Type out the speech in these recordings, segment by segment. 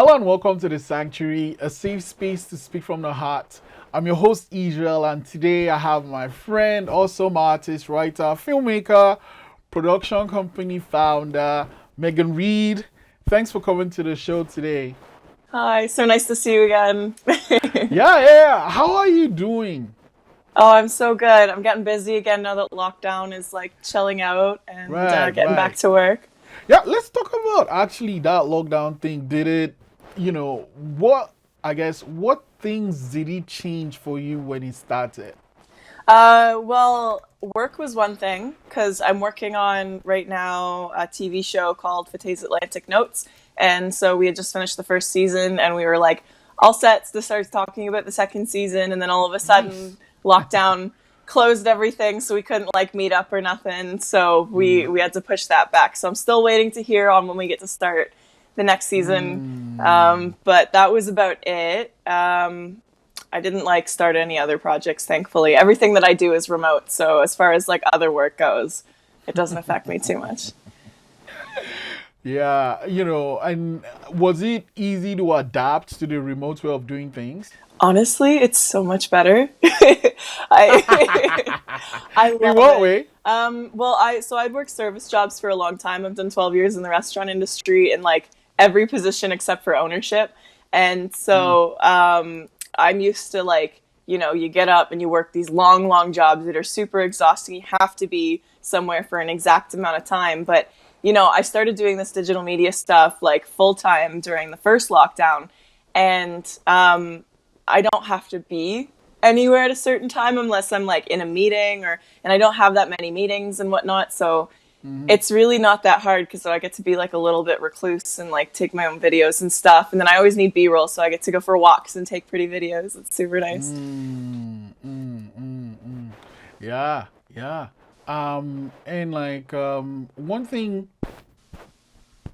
Hello and welcome to the Sanctuary, a safe space to speak from the heart. I'm your host Israel, and today I have my friend, awesome artist, writer, filmmaker, production company founder, Megan Reed. Thanks for coming to the show today. Hi, so nice to see you again. Yeah. How are you doing? Oh, I'm so good. I'm getting busy again now that lockdown is like chilling out and getting back Right. to work. Yeah, let's talk about actually that lockdown thing. Did it, what things did it change for you when it started? Well, work was one thing because I'm working on right now a TV show called Fateh's Atlantic Notes. And so we had just finished the first season and we were like all set to start talking about the second season. And then all of a Nice. sudden, lockdown closed everything. So we couldn't like meet up or nothing. So we had to push that back. So I'm still waiting to hear on when we get to start the next season. But that was about it. I didn't like start any other projects, thankfully. Everything that I do is remote, so as far as like other work goes, it doesn't affect me too much. Yeah, and was it easy to adapt to the remote way of doing things? Honestly, it's so much better. I I In love what it. way? Well, I'd worked service jobs for a long time. I've done 12 years in the restaurant industry in like every position except for ownership. And so I'm used to like, you get up and you work these long, long jobs that are super exhausting. You have to be somewhere for an exact amount of time. But, I started doing this digital media stuff like full time during the first lockdown. And I don't have to be anywhere at a certain time unless I'm like in a meeting and I don't have that many meetings and whatnot. So it's really not that hard because I get to be like a little bit recluse and like take my own videos and stuff. And then I always need B-roll, so I get to go for walks and take pretty videos. It's super nice. Yeah, yeah. And like one thing,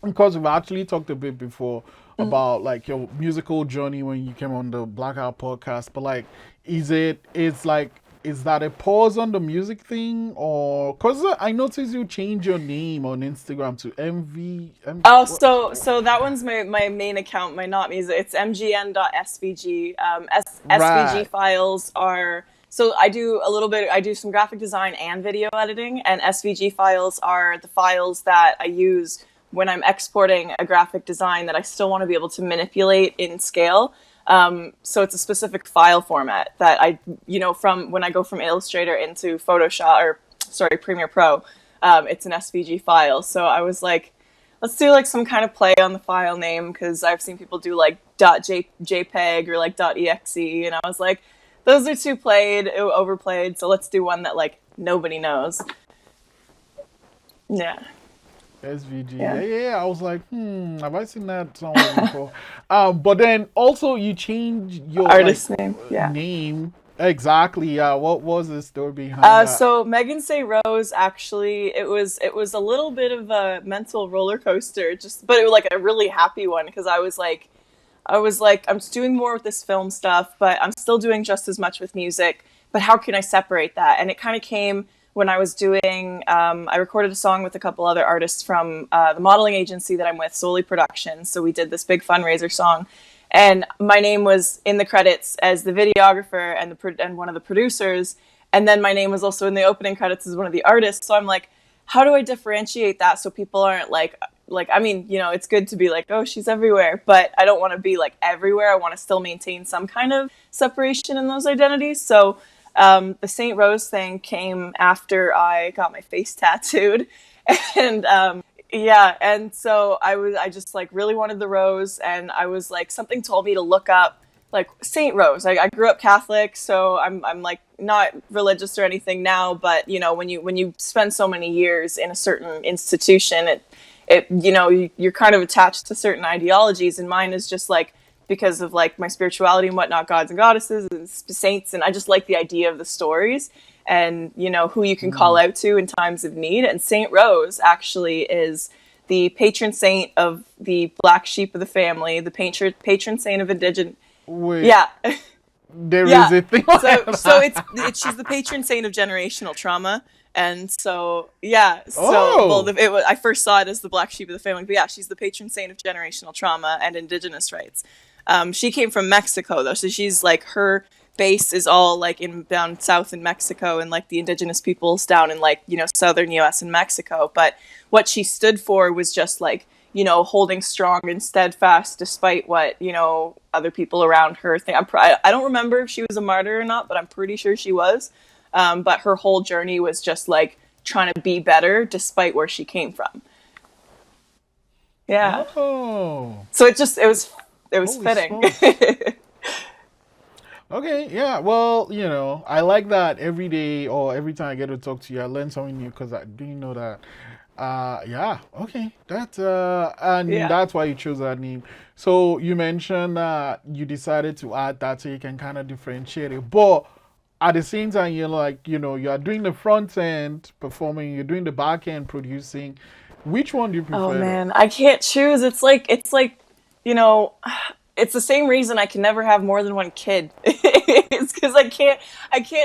because we've actually talked a bit before about like your musical journey when you came on the Blackout podcast, but like, is that a pause on the music thing, or because I noticed you change your name on Instagram to Oh, what? so that one's my main account, my not music. It's mgn.svg. SVG Right. files are so I do some graphic design and video editing, and SVG files are the files that I use when I'm exporting a graphic design that I still want to be able to manipulate in scale. So it's a specific file format that from when I go from Illustrator into Photoshop, or sorry, Premiere Pro, it's an SVG file. So I was like, let's do like some kind of play on the file name because I've seen people do like .jpeg or like .exe, and I was like, those are too overplayed. So let's do one that like nobody knows. Yeah, SVG. yeah. Yeah. I was like, have I seen that somewhere before? But then also you changed your like Artist name. Yeah. name. Exactly. Yeah. What was the story behind that? So Megan Say Rose, actually, it was a little bit of a mental roller coaster, but it was like a really happy one because I was like, I'm just doing more with this film stuff, but I'm still doing just as much with music. But how can I separate that? And it kind of came when I was doing, I recorded a song with a couple other artists from the modeling agency that I'm with, Soli Productions. So we did this big fundraiser song. And my name was in the credits as the videographer and one of the producers. And then my name was also in the opening credits as one of the artists. So I'm like, how do I differentiate that so people aren't like I mean, it's good to be like, oh, she's everywhere, but I don't want to be like everywhere. I want to still maintain some kind of separation in those identities. So the St. Rose thing came after I got my face tattooed, and yeah, and so I just like really wanted the rose, and I was like, something told me to look up like Saint Rose. I grew up Catholic, so I'm like not religious or anything now, but when you spend so many years in a certain institution, you're kind of attached to certain ideologies, and mine is just like because of like my spirituality and whatnot, gods and goddesses and saints, and I just like the idea of the stories and who you can call out to in times of need. And Saint Rose actually is the patron saint of the black sheep of the family, the patron saint of indigenous. Wait, Yeah, there is yeah. a thing So like so that. it's she's the patron saint of generational trauma, And so, yeah, so, well, Oh, I first saw it as the black sheep of the family, but yeah, she's the patron saint of generational trauma and indigenous rights. She came from Mexico, though, so she's like, her base is all like in down south in Mexico and like the indigenous peoples down in like, southern US and Mexico. But what she stood for was just like, holding strong and steadfast despite what, other people around her think. I don't remember if she was a martyr or not, but I'm pretty sure she was. But her whole journey was just like trying to be better despite where she came from. Yeah. oh, So it was holy fitting. smokes. Okay, yeah. Well, I like that every day or every time I get to talk to you, I learn something new because I didn't know that. Yeah, okay. And Yeah. that's why you chose that name. So you mentioned you decided to add that so you can kind of differentiate it. But at the same time, you're like, you are doing the front end performing, you're doing the back end producing. Which one do you Oh prefer though? man, I can't choose. It's like, you know, it's the same reason I can never have more than one kid. It's because I can't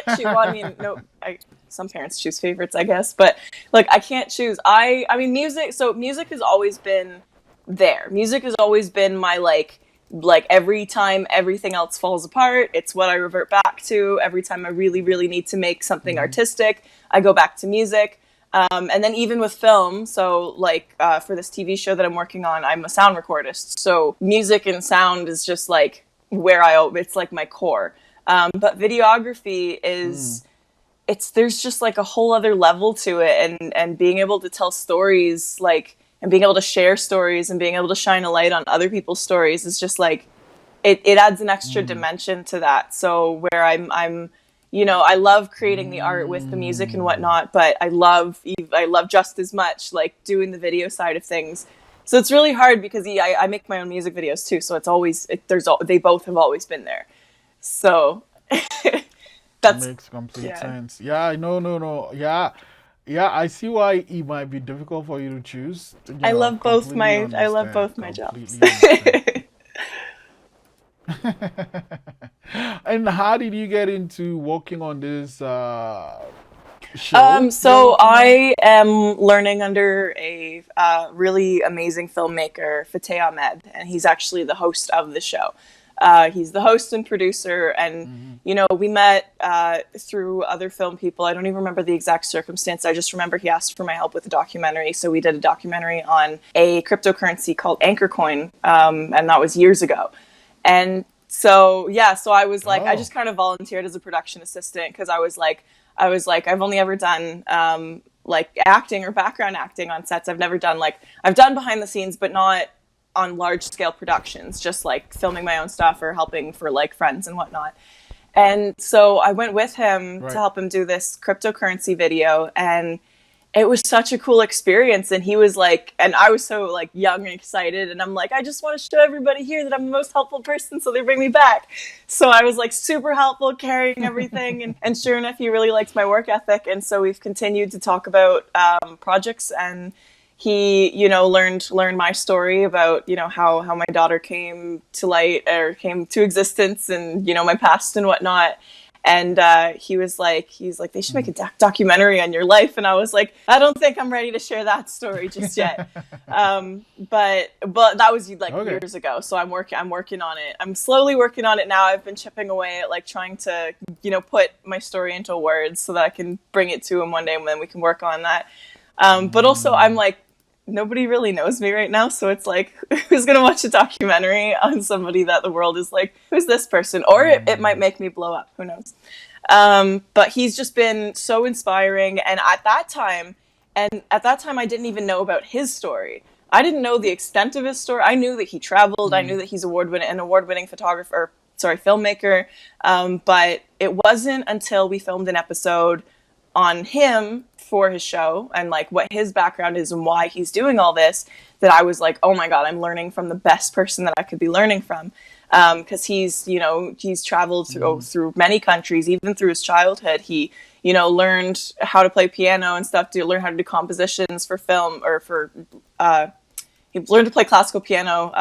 choose. Well, I mean, no, some parents choose favorites, I guess, but like I can't choose. I mean, music. So music has always been there. Music has always been my like every time everything else falls apart, it's what I revert back to. Every time I really, really need to make something Hmm. artistic, I go back to music. And then even with film, so like for this TV show that I'm working on, I'm a sound recordist. So music and sound is just like it's like my core. But videography Mm. is, there's just like a whole other level to it, and being able to tell stories, like, and being able to share stories and being able to shine a light on other people's stories is just like, it adds an extra Mm. dimension to that. So where I love creating the art with the music and Mm. whatnot, but I love just as much like doing the video side of things. So it's really hard because I make my own music videos too. So it's always they both have always been there. So that's Makes complete yeah. sense. Yeah, no, no, no. Yeah, yeah, I see why it might be difficult for you to choose. Completely I love understand. both my jobs. Completely understand. And how did you get into working on this show you're So working on? I am learning under a really amazing filmmaker, Fateh Ahmed, and he's actually the host of the show. He's the host and producer, and Hmm. we met through other film people. I don't even remember the exact circumstance. I just remember he asked for my help with a documentary, so we did a documentary on a cryptocurrency called Anchor Coin, and that was years ago. And so yeah, so I was like, I Oh. just kind of volunteered as a production assistant because I was like, I've only ever done like acting or background acting on sets. I've done behind the scenes, but not on large scale productions, just like filming my own stuff or helping for like friends and whatnot. And so I went with him to Right. help him do this cryptocurrency video, and it was such a cool experience. And he was like, and I was so like young and excited, and I'm like, I just want to show everybody here that I'm the most helpful person, so they bring me back. So I was like super helpful carrying everything, and sure enough, he really liked my work ethic. And so we've continued to talk about projects, and he learned my story about how my daughter came to light or came to existence, and my past and whatnot. And he's like, they should make a documentary on your life. And I was like, I don't think I'm ready to share that story just yet. But that was like Okay. years ago. So I'm working on it. I'm slowly working on it now. I've been chipping away at like trying to put my story into words so that I can bring it to him one day, and then we can work on that. But also, I'm Mm. like, nobody really knows me right now, so it's like, who's gonna watch a documentary on somebody that the world is like, who's this person? Or it might Mm. make me blow up, who knows. But he's just been so inspiring. And at that time I didn't even know about his story. I didn't know the extent of his story. I knew that he traveled. I Mm. knew that he's an award-winning photographer, sorry, filmmaker. But it wasn't until we filmed an episode on him for his show and like what his background is and why he's doing all this, that I was like, oh my god, I'm learning from the best person that I could be learning from. Because he's traveled through Mm. through many countries, even through his childhood. He learned how to play piano and stuff, to learn how to do compositions for film or for. He learned to play classical piano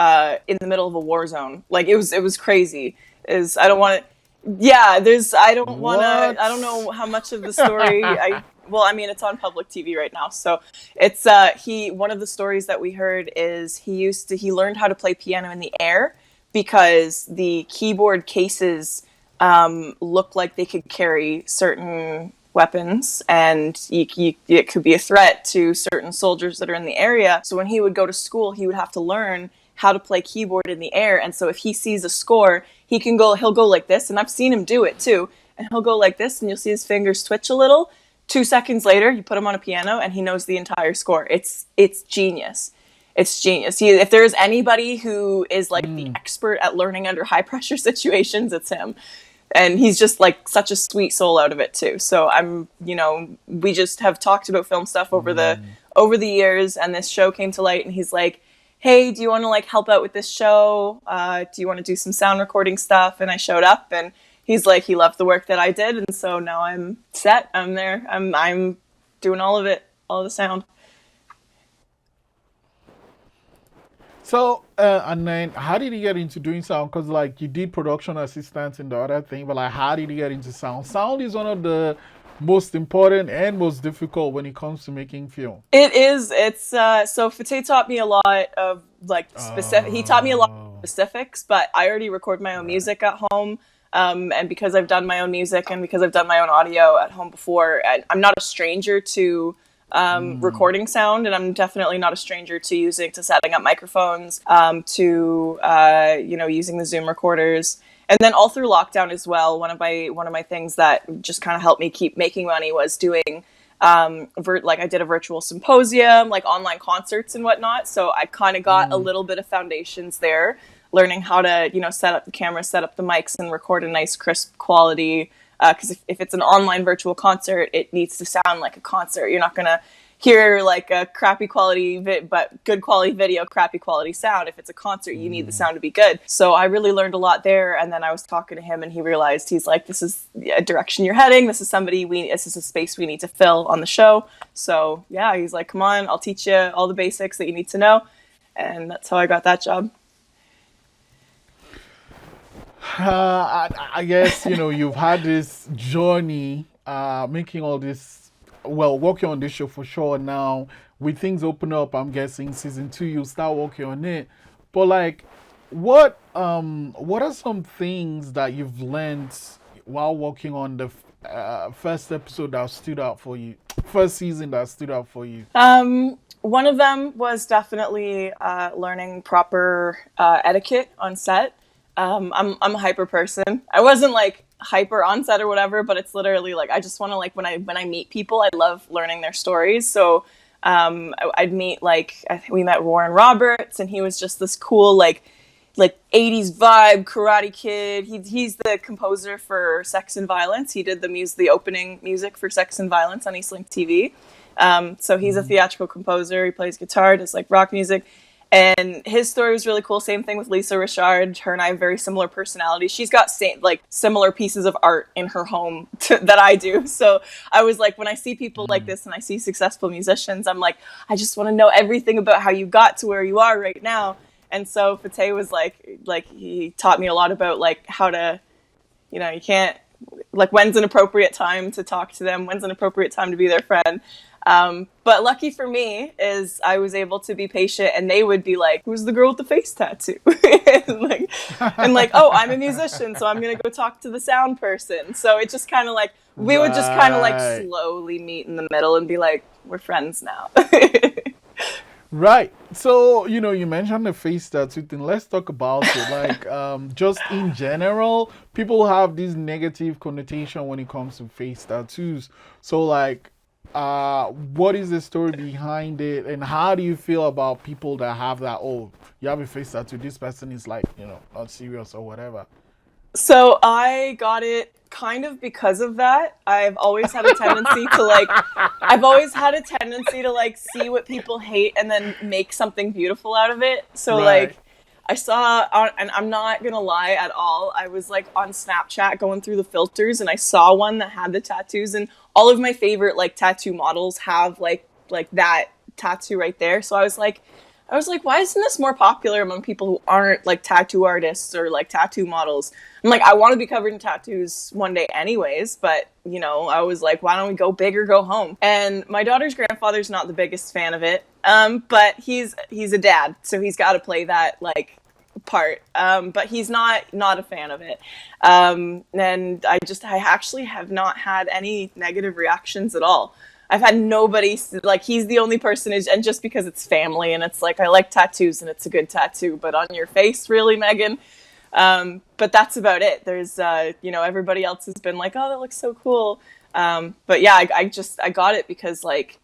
in the middle of a war zone. Like, it was crazy. Is I don't want to. Yeah, there's I don't What? know how much of the story I well, I mean it's on public TV right now. So it's he one of the stories that we heard is he learned how to play piano in the air because the keyboard cases looked like they could carry certain weapons, and it could be a threat to certain soldiers that are in the area. So when he would go to school, he would have to learn how to play keyboard in the air. And so if he sees a score, he'll go like this, and I've seen him do it too. And he'll go like this, and you'll see his fingers twitch a little. 2 seconds later, you put him on a piano, and he knows the entire score. It's genius. It's genius. If there's anybody who is like the expert at learning under high pressure situations, it's him. And he's just like such a sweet soul out of it too. So we just have talked about film stuff over the years, and this show came to light, and he's like, hey, do you want to like help out with this show? Do you want to do some sound recording stuff? And I showed up, and he's like, he loved the work that I did, and so now I'm set. I'm there. I'm doing all of it, all of the sound. So, and then how did you get into doing sound? Because, like, you did production assistance and the other thing, but, like, how did you get into sound? Sound is one of the most important and most difficult when it comes to making film. It is. It's so Fate taught me a lot of like specific. He taught me a lot Oh, of specifics, but I already record my own right. music at home. And because I've done my own music and because I've done my own audio at home before, I'm not a stranger to recording sound, and I'm definitely not a stranger to setting up microphones, to using the Zoom recorders. And then all through lockdown as well, one of my things that just kind of helped me keep making money was doing like I did a virtual symposium, like online concerts and whatnot. So I kind of got a little bit of foundations there, learning how to set up the camera, set up the mics, and record a nice crisp quality. Because if it's an online virtual concert, it needs to sound like a concert. You're not gonna hear like a crappy quality but good quality video, crappy quality sound. If it's a concert, you need the sound to be good. So I really learned a lot there. And then I was talking to him, and he realized, he's like, this is a direction you're heading. This is a space we need to fill on the show. So yeah, he's like, come on, I'll teach you all the basics that you need to know. And that's how I got that job. I guess you've had this journey, making all this, well, working on this show for sure. Now, with things open up, I'm guessing season two you'll start working on it. But like, what are some things that you've learned while working on the first episode that stood out for you, first season that stood out for you? One of them was definitely learning proper etiquette on set. I'm a hyper person. I wasn't like hyper on set or whatever, but it's literally like I just want to like when I meet people, I love learning their stories. So I'd meet like we met Warren Roberts, and he was just this cool like 80s vibe karate kid. He's the composer for Sex and Violence. He did the opening music for Sex and Violence on Eastlink TV. So he's a theatrical composer. He plays guitar, does like rock music. And his story was really cool. Same thing with Lisa Richard. Her and I have very similar personalities. She's got similar pieces of art in her home that I do. So I was like, when I see people like this and I see successful musicians, I'm like, I just want to know everything about how you got to where you are right now. And so Fate was like he taught me a lot about like how to, you can't, like, when's an appropriate time to talk to them, when's an appropriate time to be their friend. But lucky for me is I was able to be patient, and they would be like, who's the girl with the face tattoo? and like, oh, I'm a musician, so I'm going to go talk to the sound person. So it just kind of like, we would just kind of like Right. slowly meet in the middle and be like, we're friends now. Right. So, you mentioned the face tattoo thing. Let's talk about it. Like, just in general, people have this negative connotation when it comes to face tattoos. So, like, what is the story behind it, and how do you feel about people that have that? Oh, you have a face tattoo. This person is like, not serious or whatever. So I got it kind of because of that. I've always had a tendency to like see what people hate and then make something beautiful out of it. So Right. like and I'm not gonna lie at all, I was like on Snapchat going through the filters, and I saw one that had the tattoos, and all of my favorite like tattoo models have like that tattoo right there. So I was like, I was like, why isn't this more popular among people who aren't like tattoo artists or like tattoo models? I'm like, I want to be covered in tattoos one day anyways, but you know, I was like, why don't we go big or go home? And my daughter's grandfather's not the biggest fan of it. But he's a dad, so he's got to play that like part. But he's not a fan of it. And I actually have not had any negative reactions at all. I've had nobody, like, he's the only person, and just because it's family, and it's like, I like tattoos, and it's a good tattoo, but on your face, really, Megan? But that's about it. There's, everybody else has been like, oh, that looks so cool. But yeah, I got it because, like,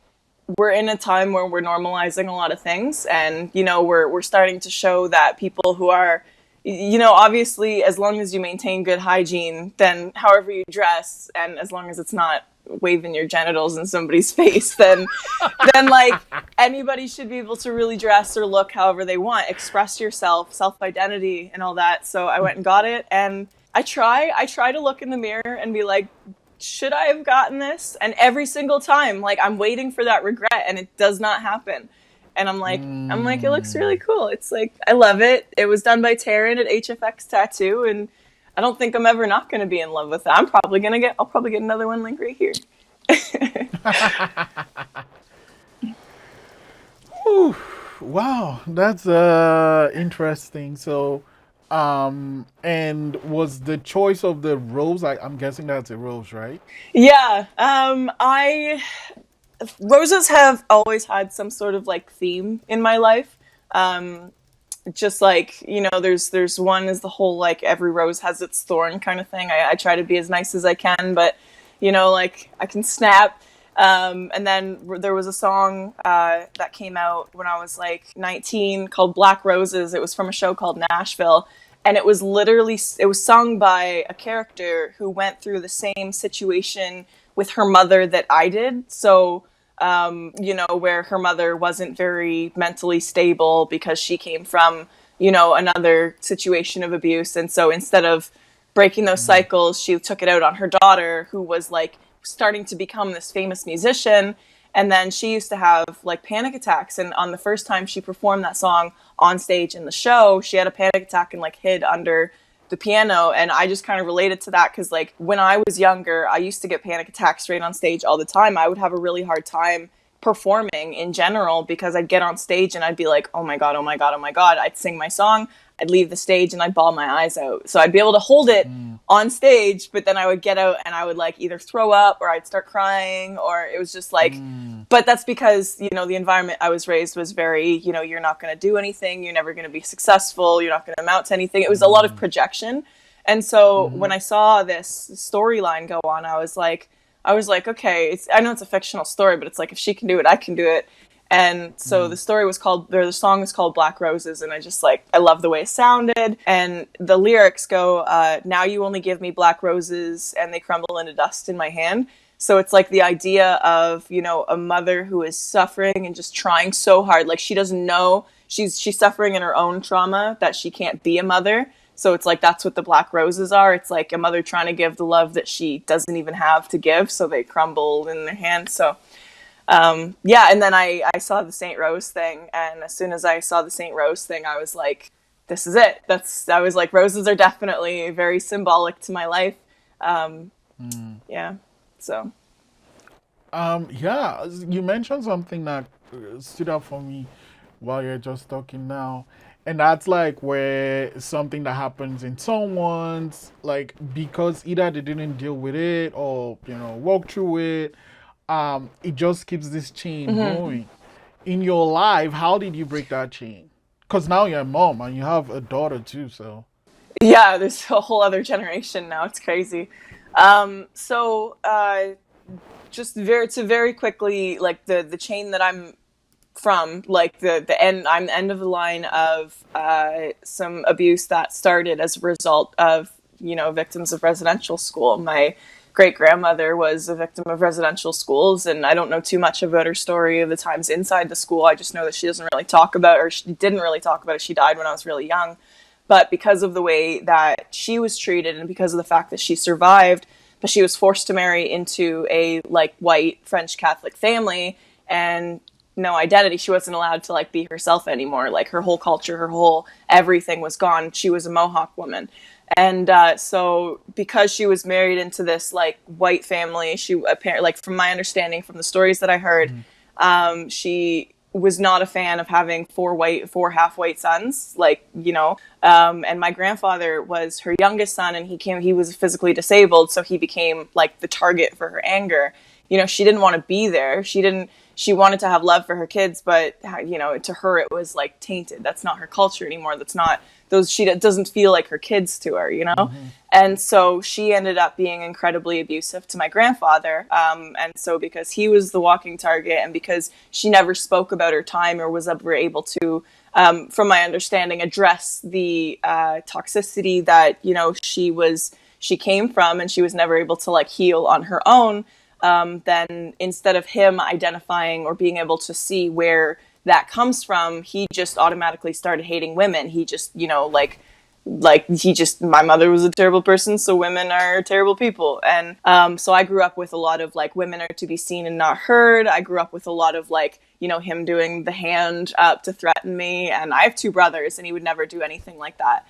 we're in a time where we're normalizing a lot of things, and, you know, we're starting to show that people who are, you know, obviously, as long as you maintain good hygiene, then however you dress, and as long as it's not waving your genitals in somebody's face, then like anybody should be able to really dress or look however they want, express yourself, self-identity and all that. So I went and got it, and I try to look in the mirror and be like, should I have gotten this? And every single time, like, I'm waiting for that regret, and it does not happen. And I'm like, it looks really cool. It's like, I love it. It was done by Taryn at HFX Tattoo, and I don't think I'm ever not going to be in love with it. I'll probably get another one like right here. Whew. Wow, that's interesting. So, and was the choice of the rose? I'm guessing that's a rose, right? Yeah. I Roses have always had some sort of like theme in my life. Just like, you know, there's one is the whole like every rose has its thorn kind of thing. I try to be as nice as I can, but you know, like I can snap. And then there was a song that came out when I was like 19 called Black Roses. It was from a show called Nashville, and it was sung by a character who went through the same situation with her mother that I did. So you know, where her mother wasn't very mentally stable because she came from, you know, another situation of abuse. And so instead of breaking those cycles, she took it out on her daughter, who was like starting to become this famous musician. And then she used to have like panic attacks. And on the first time she performed that song on stage in the show, she had a panic attack and like hid under the piano. And I just kind of related to that because like when I was younger, I used to get panic attacks straight on stage all the time. I would have a really hard time performing in general because I'd get on stage and I'd be like, oh my God, oh my God, oh my God. I'd sing my song, I'd leave the stage and I'd bawl my eyes out. So I'd be able to hold it on stage, but then I would get out and I would like either throw up or I'd start crying, or it was just like, but that's because, you know, the environment I was raised was very, you know, you're not going to do anything. You're never going to be successful. You're not going to amount to anything. It was a lot of projection. And so when I saw this storyline go on, I was like, okay, I know it's a fictional story, but it's like, if she can do it, I can do it. And so the song is called Black Roses, and I love the way it sounded. And the lyrics go, now you only give me black roses and they crumble into dust in my hand. So it's like the idea of, you know, a mother who is suffering and just trying so hard. Like she doesn't know, she's suffering in her own trauma that she can't be a mother. So it's like, that's what the black roses are. It's like a mother trying to give the love that she doesn't even have to give. So they crumble in their hand. So yeah, and then I saw the Saint Rose thing, and as soon as I saw the Saint Rose thing, I was like, this is it. I was like, roses are definitely very symbolic to my life. Yeah, so. Yeah, you mentioned something that stood out for me while you're just talking now. And that's like where something that happens in someone's, like, because either they didn't deal with it or, you know, walk through it, it just keeps this chain going. In your life, how did you break that chain? Because now you're a mom and you have a daughter too, so. Yeah, there's a whole other generation now. It's crazy. So just very quickly, like the chain that I'm from, like the end, I'm the end of the line of some abuse that started as a result of, you know, victims of residential school. My great grandmother was a victim of residential schools, and I don't know too much about her story of the times inside the school. I just know that she doesn't really talk about, or she didn't really talk about it. She died when I was really young. But because of the way that she was treated and because of the fact that she survived, but she was forced to marry into a like white French Catholic family, and no identity. She wasn't allowed to like be herself anymore. Like her whole culture, her whole everything was gone. She was a Mohawk woman. And so because she was married into this like white family, she apparently, like from my understanding from the stories that I heard, she was not a fan of having four half white sons, like, you know, and my grandfather was her youngest son, and he was physically disabled. So he became like the target for her anger. You know, she didn't want to be there. She wanted to have love for her kids, but you know, to her, it was like tainted. That's not her culture anymore. That's not she doesn't feel like her kids to her, you know? And so she ended up being incredibly abusive to my grandfather. And so because he was the walking target, and because she never spoke about her time or was ever able to, from my understanding, address the toxicity that, you know, she came from, and she was never able to like heal on her own, then instead of him identifying or being able to see where that comes from, he just automatically started hating women. He just, you know, my mother was a terrible person, so women are terrible people. And so I grew up with a lot of like, women are to be seen and not heard. I grew up with a lot of like, you know, him doing the hand up to threaten me. And I have two brothers, and he would never do anything like that.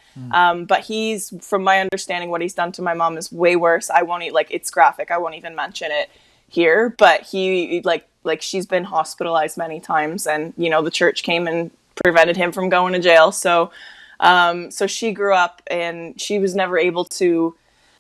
But he's, from my understanding, what he's done to my mom is way worse. I won't, like, it's graphic. I won't even mention it here, but he like she's been hospitalized many times, and you know, the church came and prevented him from going to jail. So so she grew up, and she was never able to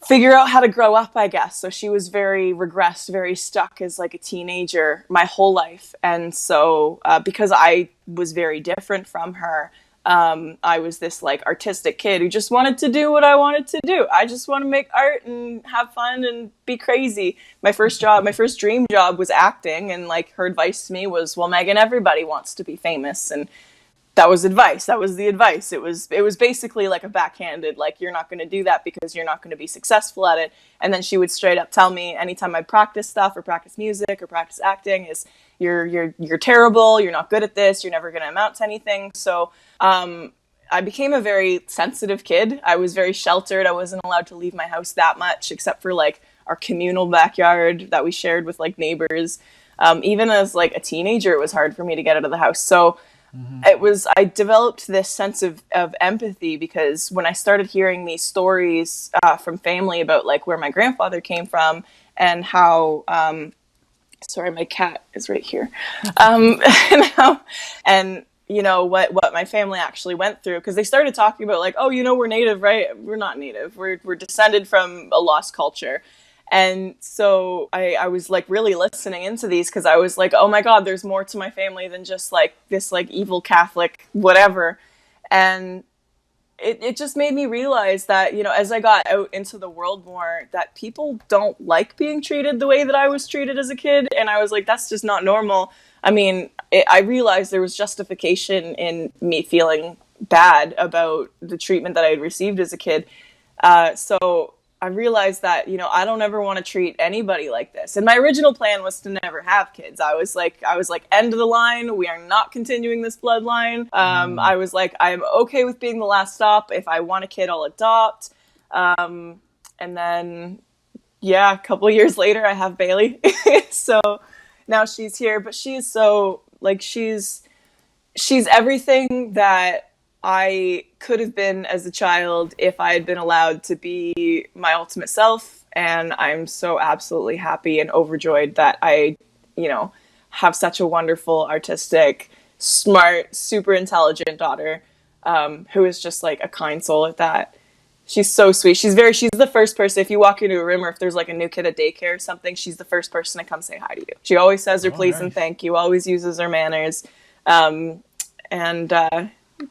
figure out how to grow up, I guess. So she was very regressed, very stuck as like a teenager my whole life. And so because I was very different from her, I was this like artistic kid who just wanted to do what I wanted to do. I just want to make art and have fun and be crazy. My first dream job was acting, and like her advice to me was, well, Megan, everybody wants to be famous. And that was advice. That was the advice. It was basically like a backhanded, like, you're not going to do that because you're not going to be successful at it. And then she would straight up tell me anytime I practice stuff or practice music or practice acting is, you're terrible. You're not good at this. You're never going to amount to anything. So, I became a very sensitive kid. I was very sheltered. I wasn't allowed to leave my house that much, except for like our communal backyard that we shared with like neighbors. Even as like a teenager, it was hard for me to get out of the house. So I developed this sense of empathy, because when I started hearing these stories from family about like where my grandfather came from, and how, sorry, my cat is right here. And you know, what my family actually went through, because they started talking about like, oh, you know, we're native, right? We're not native. We're descended from a lost culture. And so I was like really listening into these, because I was like, oh my God, there's more to my family than just like this like evil Catholic whatever. And it just made me realize that, you know, as I got out into the world more, that people don't like being treated the way that I was treated as a kid. And I was like, that's just not normal. I mean, I realized there was justification in me feeling bad about the treatment that I had received as a kid. So I realized that, you know, I don't ever want to treat anybody like this. And my original plan was to never have kids. I was like, end of the line. We are not continuing this bloodline. I was like, I'm okay with being the last stop. If I want a kid, I'll adopt. And then, yeah, a couple of years later, I have Bailey. So now she's here, but she is so like, she's everything that I could have been as a child if I had been allowed to be my ultimate self. And I'm so absolutely happy and overjoyed that I, you know, have such a wonderful, artistic, smart, super intelligent daughter, who is just like a kind soul at that. She's so sweet. She's the first person, if you walk into a room or if there's like a new kid at daycare or something, she's the first person to come say hi to you. She always says her please and thank you, always uses her manners. And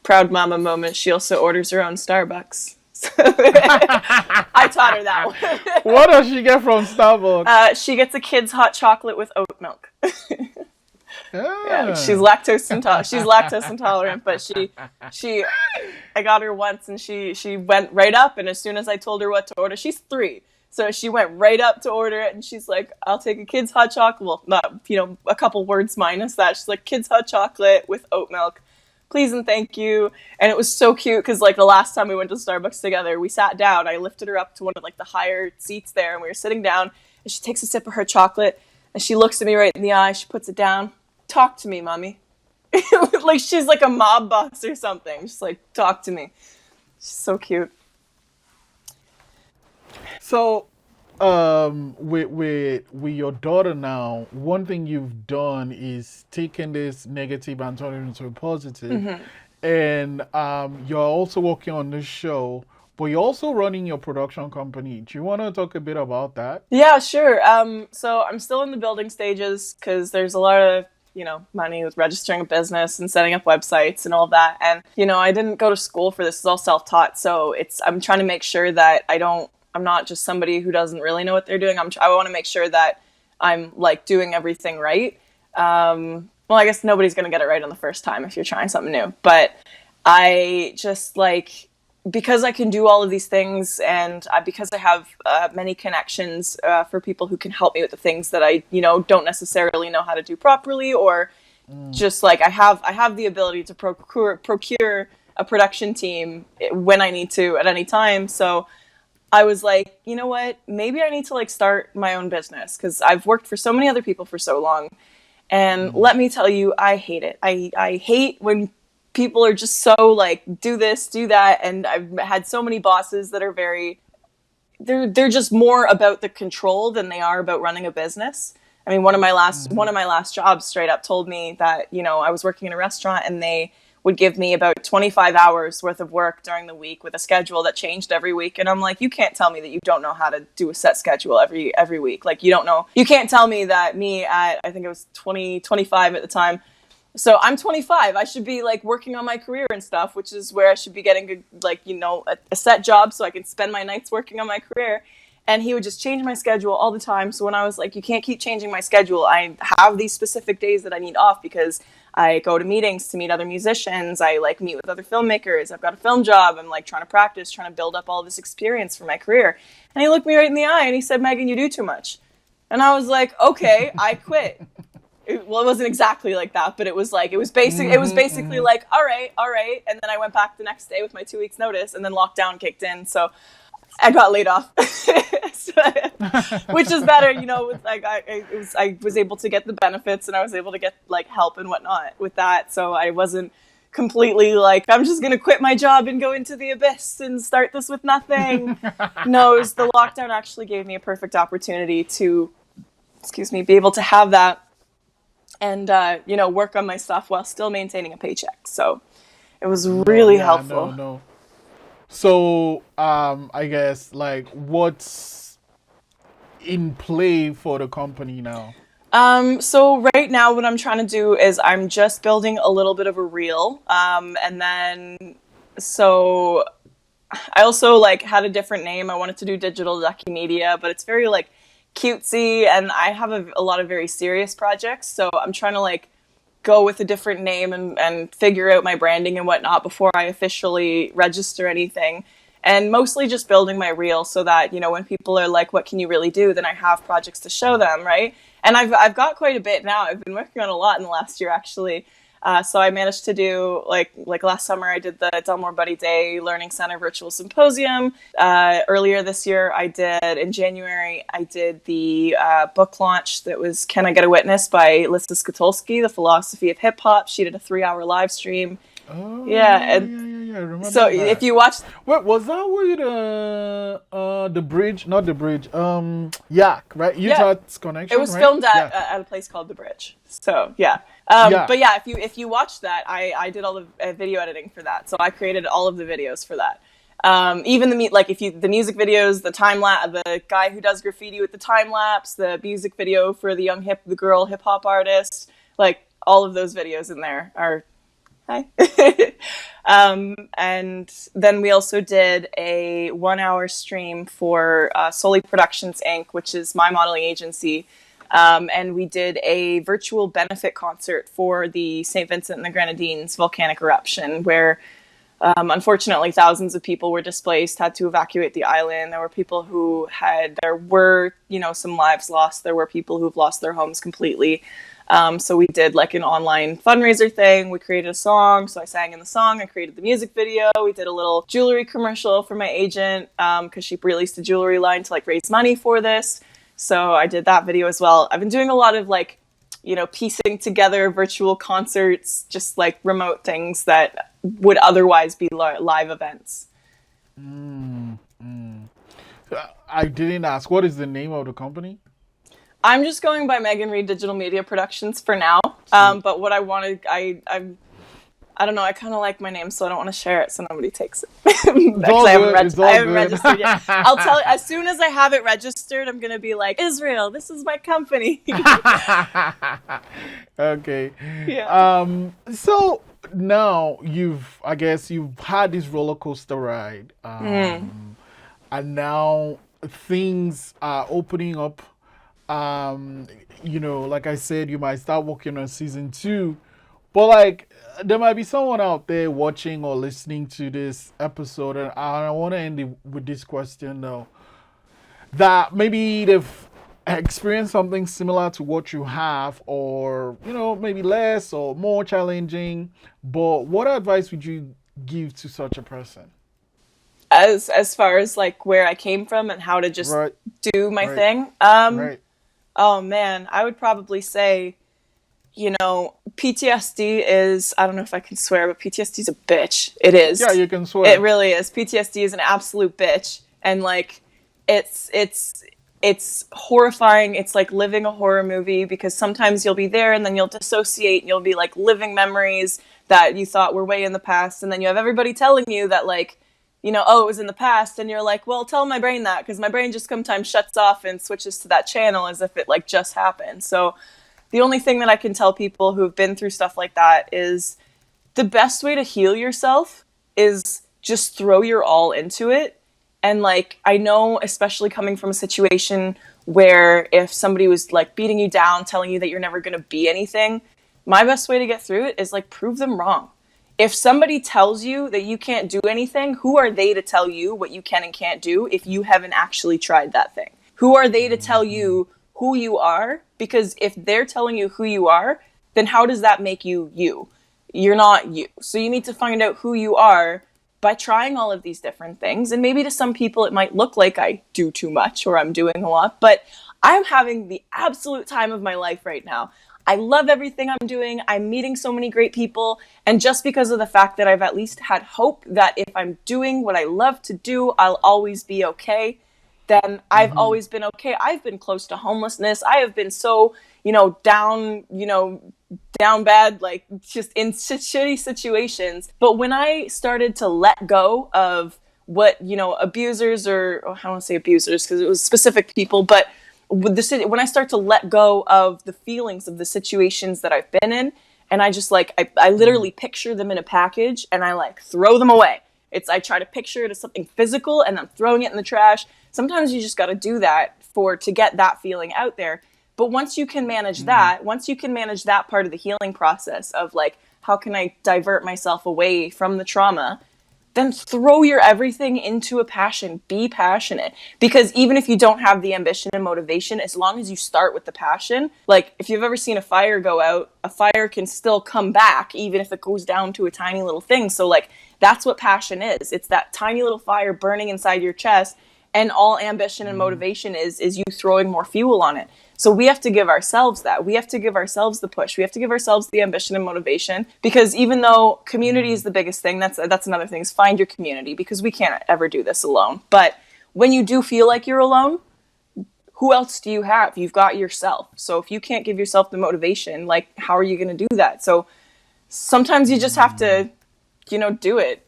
proud mama moment, she also orders her own Starbucks. I taught her that one. What does she get from Starbucks? She gets a kid's hot chocolate with oat milk. Yeah, she's lactose intolerant, but I got her once, and she went right up, and as soon as I told her what to order, she's 3. So she went right up to order it, and she's like, I'll take a kid's hot chocolate. Well, not, you know, a couple words minus that. She's like, kid's hot chocolate with oat milk. Please and thank you. And it was so cute, because like the last time we went to Starbucks together, we sat down. I lifted her up to one of like the higher seats there, and we were sitting down, and she takes a sip of her chocolate, and she looks at me right in the eye. She puts it down. talk to me, mommy. Like she's like a mob boss or something. Just like, talk to me. She's so cute. So, with your daughter now, one thing you've done is taken this negative and turn it into a positive, and you're also working on this show, but you're also running your production company. Do you want to talk a bit about that? Yeah, sure. So I'm still in the building stages because there's a lot of, money with registering a business and setting up websites and all that. And, I didn't go to school for this. It's all self-taught. So I'm trying to make sure that I'm not just somebody who doesn't really know what they're doing. I want to make sure that I'm like doing everything right. Well, I guess nobody's going to get it right on the first time if you're trying something new, but I just like, because I can do all of these things and because I have many connections for people who can help me with the things that I, don't necessarily know how to do properly, or just like I have the ability to procure a production team when I need to at any time. So I was like, you know what, maybe I need to like start my own business because I've worked for so many other people for so long. And let me tell you, I hate it. I hate when people are just so like, do this, do that. And I've had so many bosses that are they're just more about the control than they are about running a business. I mean, one of my last jobs straight up told me that, I was working in a restaurant and they would give me about 25 hours worth of work during the week with a schedule that changed every week. And I'm like, you can't tell me that you don't know how to do a set schedule every week. Like, you don't know. You can't tell me that me at, I think it was 25 at the time. So I'm 25. I should be like working on my career and stuff, which is where I should be getting a set job so I can spend my nights working on my career. And he would just change my schedule all the time. So when I was like, you can't keep changing my schedule. I have these specific days that I need off because I go to meetings to meet other musicians. I like meet with other filmmakers. I've got a film job. I'm like trying to practice, trying to build up all this experience for my career. And he looked me right in the eye and he said, Megan, you do too much. And I was like, okay, I quit. It wasn't exactly like that, but it was basically like, all right. And then I went back the next day with my 2 weeks notice and then lockdown kicked in. So I got laid off, which is better, like I was able to get the benefits and I was able to get like help and whatnot with that. So I wasn't completely like, I'm just going to quit my job and go into the abyss and start this with nothing. No, the lockdown actually gave me a perfect opportunity to, be able to have that and, work on my stuff while still maintaining a paycheck. So it was really helpful. No. So, I guess, like, what's in play for the company now? So right now what I'm trying to do is I'm just building a little bit of a reel. And then, so I also, like, had a different name. I wanted to do digital documedia, but it's very, like, cutesy, and I have a lot of very serious projects, so I'm trying to, like, go with a different name and figure out my branding and whatnot before I officially register anything. And mostly just building my reel so that, when people are like, what can you really do? Then I have projects to show them, right? And I've got quite a bit now. I've been working on a lot in the last year, actually. So I managed to do, like last summer, I did the Delmore Buddy Day Learning Center Virtual Symposium. Earlier this year, in January, I did the book launch that was Can I Get a Witness by Lisa Skatulski, The Philosophy of Hip Hop. She did a 3-hour live stream. Oh, yeah. I remember so that. if you watch... Wait, was that with the bridge? Not the bridge. Yak, right? Utah's Connection, It was right? filmed at a place called The Bridge. So, yeah. But yeah, if you watch that, I did all the video editing for that. So I created all of the videos for that. Even the music videos, the guy who does graffiti with the time lapse, the music video for the girl hip hop artist, like all of those videos in there are hi. And then we also did a 1-hour stream for Soli Productions Inc., which is my modeling agency. And we did a virtual benefit concert for the St. Vincent and the Grenadines volcanic eruption, where unfortunately thousands of people were displaced, had to evacuate the island. There were people there were some lives lost. There were people who've lost their homes completely. So we did like an online fundraiser thing. We created a song. So I sang in the song. I created the music video. We did a little jewelry commercial for my agent because she released a jewelry line to like raise money for this. So I did that video as well. I've been doing a lot of like piecing together virtual concerts, just like remote things that would otherwise be live events. Mm, mm. I didn't ask. What is the name of the company? I'm just going by Megan Reed Digital Media Productions for now. Sweet. But what I wanted, I don't know. I kind of like my name, so I don't want to share it so nobody takes it It's because all good. It's I all haven't good. registered yet. I'll tell you as soon as I have it registered. I'm gonna be like, Israel, this is my company. Okay. Yeah. So now I guess you've had this roller coaster ride, Mm. and now things are opening up. Um, like I said, you might start working on season two, but like there might be someone out there watching or listening to this episode, and I want to end it with this question though, that maybe they've experienced something similar to what you have, or maybe less or more challenging, but what advice would you give to such a person? As far as like where I came from and how to just Right. do my Right. thing. Right. Oh man, I would probably say, PTSD is, I don't know if I can swear, but PTSD is a bitch. It Yeah, is. you can It swear. really is. PTSD is an absolute bitch. And like it's horrifying. It's like living a horror movie because sometimes you'll be there and then you'll dissociate and you'll be like living memories that you thought were way in the past, and then you have everybody telling you that like, oh, it was in the past, and you're like, well, tell my brain that, because my brain just sometimes shuts off and switches to that channel as if it like just happened. So the only thing that I can tell people who have been through stuff like that is the best way to heal yourself is just throw your all into it. And like, I know, especially coming from a situation where if somebody was like beating you down, telling you that you're never going to be anything, my best way to get through it is like prove them wrong. If somebody tells you that you can't do anything, who are they to tell you what you can and can't do if you haven't actually tried that thing? Who are they to tell you who you are? Because if they're telling you who you are, then how does that make you you? You're not you. So you need to find out who you are by trying all of these different things. And maybe to some people it might look like I do too much or I'm doing a lot, but I'm having the absolute time of my life right now. I love everything I'm doing. I'm meeting so many great people. And just because of the fact that I've at least had hope that if I'm doing what I love to do, I'll always be okay, then I've Mm-hmm. always been okay. I've been close to homelessness. I have been so, down, down bad, like just in shitty situations. But when I started to let go of what, abusers, or I don't want to say abusers because it was specific people, but with when I start to let go of the feelings of the situations that I've been in, and I just like, I literally picture them in a package and I like throw them away. I try to picture it as something physical and I'm throwing it in the trash. Sometimes you just got to do that to get that feeling out there. But once you can manage that, once you can manage that part of the healing process of like, how can I divert myself away from the trauma? Then throw your everything into a passion. Be passionate. Because even if you don't have the ambition and motivation, as long as you start with the passion, like if you've ever seen a fire go out, a fire can still come back, even if it goes down to a tiny little thing. So like, that's what passion is. It's that tiny little fire burning inside your chest, and all ambition and motivation is you throwing more fuel on it. So we have to give ourselves that. We have to give ourselves the push. We have to give ourselves the ambition and motivation, because even though community is the biggest thing, that's another thing, is find your community, because we can't ever do this alone. But when you do feel like you're alone, who else do you have? You've got yourself. So if you can't give yourself the motivation, like how are you going to do that? So sometimes you just have to, do it.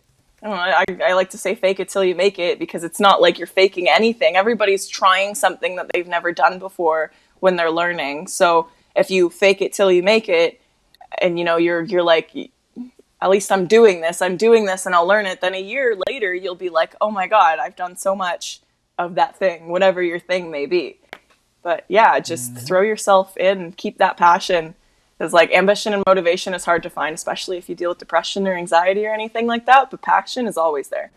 I don't know, I like to say fake it till you make it, because it's not like you're faking anything. Everybody's trying something that they've never done before when they're learning. So if you fake it till you make it, and you're like, at least I'm doing this and I'll learn it, then a year later you'll be like, oh my God, I've done so much of that thing, whatever your thing may be. But yeah, just throw yourself in, keep that passion. Because like ambition and motivation is hard to find, especially if you deal with depression or anxiety or anything like that. But passion is always there.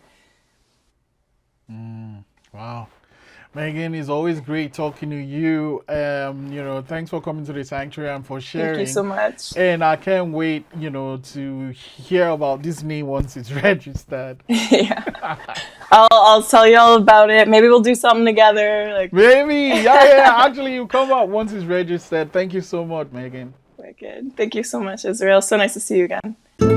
Wow. Megan, it's always great talking to you. Thanks for coming to the sanctuary and for Thank you so sharing. much. And I can't wait, to hear about this name once it's registered. Yeah. I'll tell you all about it. Maybe we'll do something together. Like, Maybe, yeah. Actually, you come out once it's registered. Thank you so much, Megan. wicked. Thank you so much, Israel. So nice to see you again.